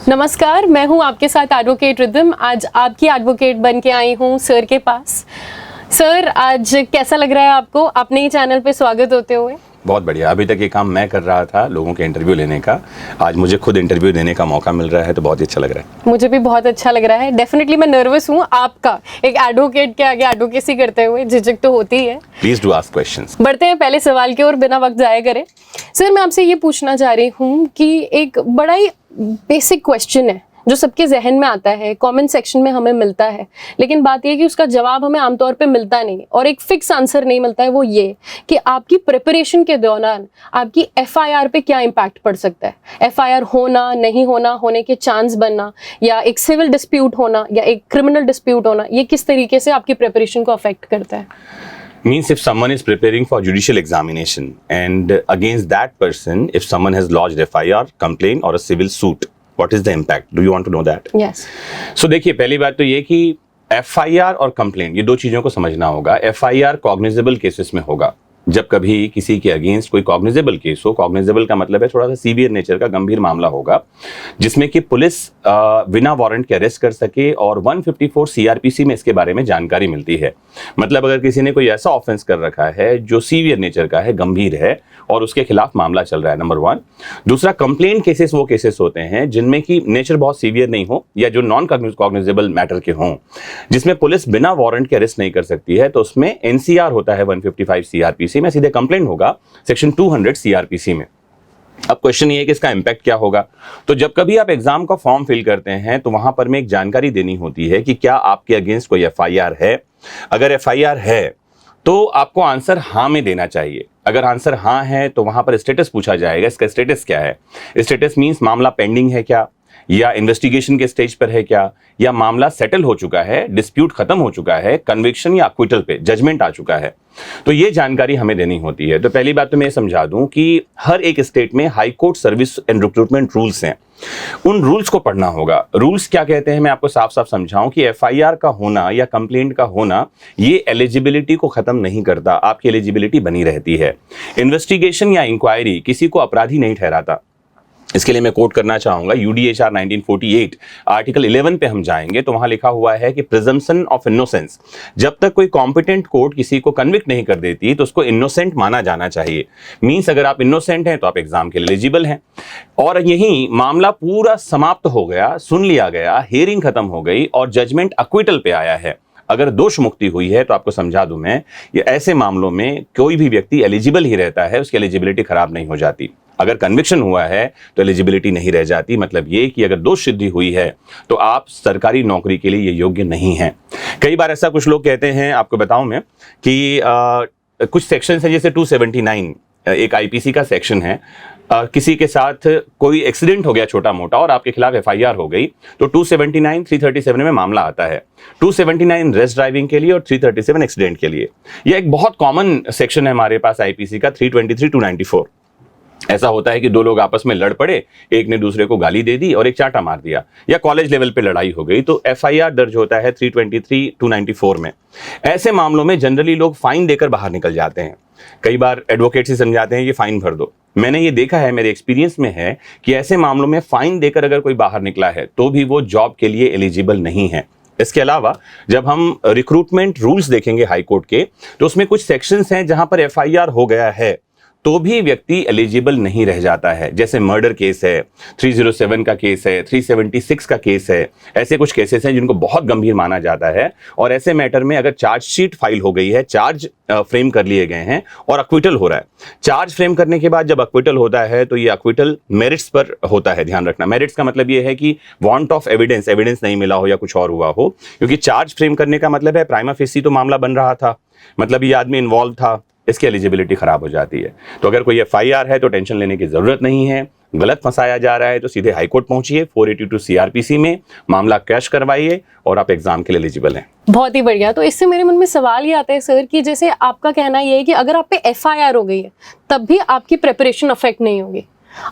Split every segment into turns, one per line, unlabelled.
नमस्कार, मैं हूं आपके साथ एडवोकेट रिदम। आज आपकी एडवोकेट बन के आई हूं सर के पास। सर, आज कैसा लग रहा है आपको अपने ही चैनल पे स्वागत होते हुए?
बहुत बढ़िया। अभी तक ये काम मैं कर रहा था लोगों के इंटरव्यू लेने का, आज मुझे खुद इंटरव्यू देने का मौका मिल रहा है तो बहुत ही अच्छा लग रहा है।
मुझे भी बहुत अच्छा लग रहा है। डेफिनेटली मैं नर्वस हूँ, आपका एक एडवोकेट के आगे एडवोकेसी करते हुए झिझक तो होती है।
Please do ask questions.
बढ़ते हैं पहले सवाल की ओर, बिना वक्त जाया करें। सर, मैं आपसे ये पूछना चाह रही हूँ कि एक बड़ा ही बेसिक क्वेश्चन है जो सबके जहन में आता है, कमेंट सेक्शन में हमें मिलता है, लेकिन बात यह है कि उसका जवाब हमें आमतौर पे मिलता नहीं और एक फिक्स आंसर नहीं मिलता है। वो ये कि आपकी प्रिपरेशन के दौरान आपकी एफआईआर पे क्या इम्पैक्ट पड़ सकता है। एफआईआर होना, नहीं होना, होने के चांस बनना, या एक सिविल डिस्प्यूट होना या एक क्रिमिनल डिस्प्यूट होना, ये किस तरीके से आपकी प्रिपरेशन को अफेक्ट करता है?
Means if someone is preparing for judicial examination and against that person, if someone has lodged FIR, complaint or a civil suit, what is the impact? Do you want to know that?
Yes.
So देखिए, पहली बात तो ये कि FIR और complaint, ये दो चीजों को समझना होगा। FIR कॉग्निजेबल केसेस में होगा। जब कभी किसी के अगेंस्ट कोई कॉग्निजेबल केस हो, कॉग्निजेबल का मतलब है थोड़ा सा सीवियर नेचर का गंभीर मामला होगा, जिसमें कि पुलिस बिना वारंट के अरेस्ट कर सके और 154 सीआरपीसी में इसके बारे में जानकारी मिलती है। मतलब अगर किसी ने कोई ऐसा ऑफेंस कर रखा है जो सीवियर नेचर का है, गंभीर है और उसके खिलाफ मामला चल रहा है, नंबर वन। दूसरा, कंप्लेंट केसेस वो केसेस होते हैं जिनमें की नेचर बहुत सीवियर नहीं हो या जो नॉन कॉग्निजेबल मैटर के हों, जिसमें पुलिस बिना वारंट के अरेस्ट नहीं कर सकती है, तो उसमें एनसीआर होता है 155 सीआरपीसी में, सीधे कंप्लेंट होगा सेक्शन 200 सीआरपीसी में। अब क्वेश्चन ये है कि इसका इंपैक्ट क्या होगा। तो जब कभी आप एग्जाम का फॉर्म फिल करते हैं तो वहां पर में एक जानकारी देनी होती है कि क्या आपके अगेंस्ट कोई एफआईआर है। अगर एफआईआर है तो आपको आंसर हाँ में देना चाहिए। अगर आंसर हाँ है तो वहां पर स्टेटस पूछा जाएगा, इसका स्टेटस क्या है। स्टेटस मींस मामला पेंडिंग है क्या, या इन्वेस्टिगेशन के स्टेज पर है क्या, या मामला सेटल हो चुका है, डिस्प्यूट खत्म हो चुका है, कन्विक्शन या अक्विटल पे जजमेंट आ चुका है। तो ये जानकारी हमें देनी होती है। तो पहली बात तो मैं समझा दूं कि हर एक स्टेट में high court service and recruitment rules हैं, उन रूल्स को पढ़ना होगा। रूल्स क्या कहते हैं मैं आपको साफ साफ समझाऊं कि एफआईआर का होना या कंप्लेंट का होना ये एलिजिबिलिटी को खत्म नहीं करता, आपकी एलिजिबिलिटी बनी रहती है। इन्वेस्टिगेशन या इंक्वायरी किसी को अपराधी नहीं ठहराता। इसके लिए मैं कोट करना चाहूंगा यूडीएचआर 1948 आर्टिकल 11 पे हम जाएंगे तो वहां लिखा हुआ है कि प्रिजम्पशन ऑफ इनोसेंस, जब तक कोई कॉम्पिटेंट कोर्ट किसी को कन्विक्ट नहीं कर देती तो उसको इनोसेंट माना जाना चाहिए। मींस अगर आप इनोसेंट हैं तो आप एग्जाम के लिए एलिजिबल हैं। और यही मामला पूरा समाप्त हो गया, सुन लिया गया, हियरिंग खत्म हो गई और जजमेंट अक्विटल पे आया है, अगर दोष मुक्ति हुई है, तो आपको समझा दूं मैं, ये ऐसे मामलों में कोई भी व्यक्ति एलिजिबल ही रहता है, उसकी एलिजिबिलिटी खराब नहीं हो जाती। अगर कन्विक्शन हुआ है तो एलिजिबिलिटी नहीं रह जाती। मतलब ये कि अगर दोष सिद्धि हुई है तो आप सरकारी नौकरी के लिए ये योग्य नहीं हैं। कई बार ऐसा कुछ लोग कहते हैं, आपको बताऊं मैं कि कुछ सेक्शन है, जैसे 279 एक आईपीसी का सेक्शन है, किसी के साथ कोई एक्सीडेंट हो गया छोटा मोटा और आपके खिलाफ एफआईआर हो गई तो 279 337 में मामला आता है। 279 रेस ड्राइविंग के लिए और 337 एक्सीडेंट के लिए। यह एक बहुत कॉमन सेक्शन है हमारे पास आईपीसी का, 323 294। ऐसा होता है कि दो लोग आपस में लड़ पड़े, एक ने दूसरे को गाली दे दी और एक चांटा मार दिया, या कॉलेज लेवल पे लड़ाई हो गई, तो एफआईआर दर्ज होता है 323 294 में। ऐसे मामलों में जनरली लोग फाइन देकर बाहर निकल जाते हैं। कई बार एडवोकेट से समझाते हैं ये फाइन भर दो। मैंने ये देखा है, मेरे एक्सपीरियंस में है कि ऐसे मामलों में फाइन देकर अगर कोई बाहर निकला है तो भी वो जॉब के लिए एलिजिबल नहीं है। इसके अलावा जब हम रिक्रूटमेंट रूल्स देखेंगे हाई कोर्ट के, तो उसमें कुछ सेक्शंस हैं जहां पर एफआईआर हो गया है तो भी व्यक्ति एलिजिबल नहीं रह जाता है। जैसे मर्डर केस है, 307 का केस है, 376 का केस है। ऐसे कुछ केसेस हैं जिनको बहुत गंभीर माना जाता है और ऐसे मैटर में अगर चार्जशीट फाइल हो गई है, चार्ज फ्रेम कर लिए गए हैं और अक्विटल हो रहा है, चार्ज फ्रेम करने के बाद जब अक्विटल होता है तो ये अक्विटल मेरिट्स पर होता है। ध्यान रखना, मेरिट्स का मतलब ये है कि वांट ऑफ एविडेंस, एविडेंस नहीं मिला हो या कुछ और हुआ हो, क्योंकि चार्ज फ्रेम करने का मतलब है प्राइमा फेसी तो मामला बन रहा था, मतलब ये आदमी इन्वॉल्व था, इसकी एलिजिबिलिटी खराब हो जाती है। तो अगर कोई एफआईआर है तो टेंशन लेने की जरूरत नहीं है। गलत फंसाया जा रहा है तो सीधे हाईकोर्ट पहुंचिए, 482 सीआरपीसी में मामला कैश करवाइए और आप एग्जाम के लिए एलिजिबल हैं।
बहुत ही बढ़िया। तो इससे मेरे मन में सवाल ये आता है सर कि जैसे आपका कहना ये है कि अगर आप पे एफआईआर हो गई है तब भी आपकी प्रिपरेशन अफेक्ट नहीं होगी।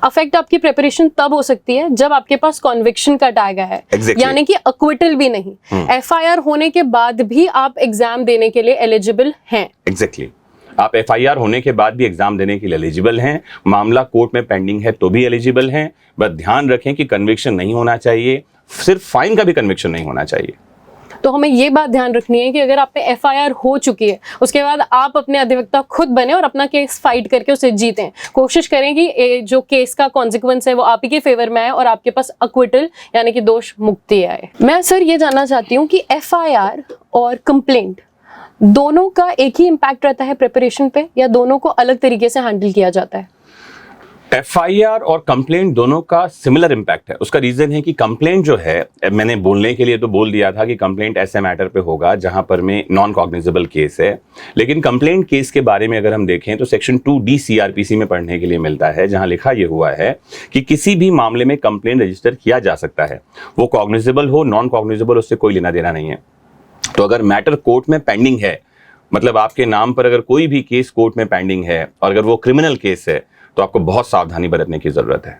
अफेक्ट आपकी प्रिपरेशन तब हो सकती है जब आपके पास कॉन्विक्शन का टैग है, यानी कि अक्विटल भी नहीं। एफआईआर होने के बाद भी आप एग्जाम देने के लिए एलिजिबल हैं।
एग्जैक्टली। आप FIR होने के बाद भी एग्जाम देने के लिए एलिजिबल हैं, मामला कोर्ट में पेंडिंग है तो भी एलिजिबल हैं। बस ध्यान रखें कि कन्विक्शन नहीं होना चाहिए, सिर्फ फाइन का भी कन्विक्शन नहीं होना चाहिए।
तो हमें ये बात ध्यान रखनी है कि अगर आप पे FIR हो चुकी है, उसके बाद आप अपने अधिवक्ता खुद बने और अपना केस फाइट करके उसे जीतें। कोशिश करें कि जो केस का कॉन्सिक्वेंस है वो आप ही के फेवर में आए और आपके पास अक्विटल यानी कि दोष मुक्ति आए। मैं सर ये जानना चाहती हूँ कि FIR और कंप्लेंट दोनों का एक ही इम्पैक्ट रहता है प्रिपरेशन पे, या दोनों को अलग तरीके से हैंडल किया जाता है?
FIR और कंप्लेंट दोनों का सिमिलर इम्पैक्ट है। उसका रीजन है कि कंप्लेंट जो है, मैंने बोलने के लिए तो बोल दिया था कि कंप्लेंट ऐसे मैटर पे होगा जहां पर में नॉन कॉग्निजेबल केस है, लेकिन कंप्लेंट केस के बारे में अगर हम देखें तो सेक्शन 2D CRPC में पढ़ने के लिए मिलता है, जहां लिखा यह हुआ है कि किसी भी मामले में कंप्लेंट रजिस्टर किया जा सकता है, वो कॉग्निजेबल हो नॉन कॉग्निजेबल, उससे कोई लेना देना नहीं है। तो अगर मैटर कोर्ट में पेंडिंग है, मतलब आपके नाम पर अगर कोई भी केस कोर्ट में पेंडिंग है और अगर वो क्रिमिनल केस है, तो आपको बहुत सावधानी बरतने की जरूरत है।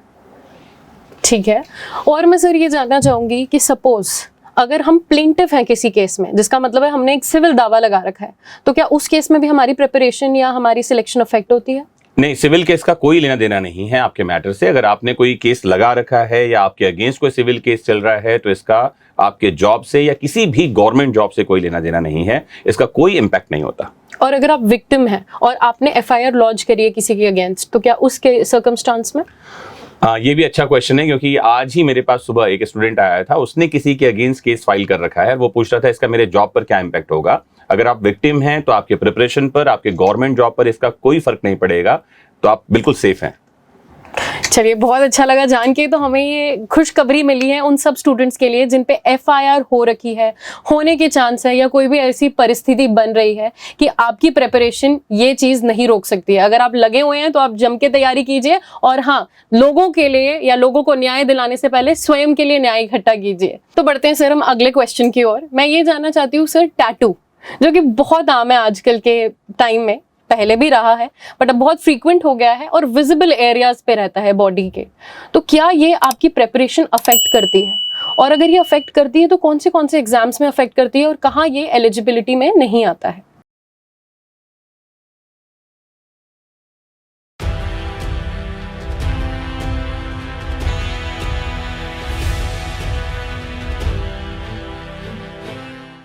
ठीक है। और मैं सर ये जानना चाहूंगी कि सपोज अगर हम प्लेंटिफ हैं किसी केस में, जिसका मतलब है हमने एक सिविल दावा लगा रखा है, तो क्या उस केस में भी हमारी प्रिपरेशन या हमारी सिलेक्शन अफेक्ट होती है?
नहीं, सिविल केस का कोई लेना देना नहीं है आपके मैटर से। अगर आपने कोई केस लगा रखा है या आपके अगेंस्ट कोई सिविल केस चल रहा है, तो इसका आपके जॉब से या किसी भी गवर्नमेंट जॉब से कोई लेना देना नहीं है, इसका कोई इम्पैक्ट नहीं होता।
और अगर आप विक्टिम हैं और आपने FIR लॉन्च करी है किसी के अगेंस्ट, तो क्या उसके सर्कमस्टांस में?
ये भी अच्छा क्वेश्चन है, क्योंकि आज ही मेरे पास सुबह एक स्टूडेंट आया था, उसने किसी के अगेंस्ट केस फाइल कर रखा है, वो पूछ रहा था इसका मेरे जॉब पर क्या इम्पैक्ट होगा। अगर आप विक्टिम हैं तो आपके प्रिपरेशन पर, आपके गवर्नमेंट जॉब पर इसका कोई फर्क नहीं पड़ेगा, तो आप बिल्कुल सेफ हैं।
चलिए, बहुत अच्छा लगा जान के। तो हमें ये खुशखबरी मिली है उन सब स्टूडेंट्स के लिए जिन पे FIR हो रखी है, होने के चांस है, या कोई भी ऐसी परिस्थिति बन रही है कि आपकी प्रिपरेशन ये चीज़ नहीं रोक सकती है। अगर आप लगे हुए हैं तो आप जम के तैयारी कीजिए, और हाँ, लोगों के लिए या लोगों को न्याय दिलाने से पहले स्वयं के लिए न्याय इकट्ठा कीजिए। तो बढ़ते हैं सर हम अगले क्वेश्चन की ओर। मैं ये जानना चाहती हूँ सर, टैटू जो कि बहुत आम है आजकल के टाइम में, पहले भी रहा है बट अब बहुत फ्रीक्वेंट हो गया है और विजिबल एरियाज पे रहता है बॉडी के, तो क्या ये आपकी प्रेपरेशन अफेक्ट करती है? और अगर ये अफेक्ट करती है तो कौन से एग्जाम्स में अफेक्ट करती है और कहाँ ये एलिजिबिलिटी में नहीं आता है?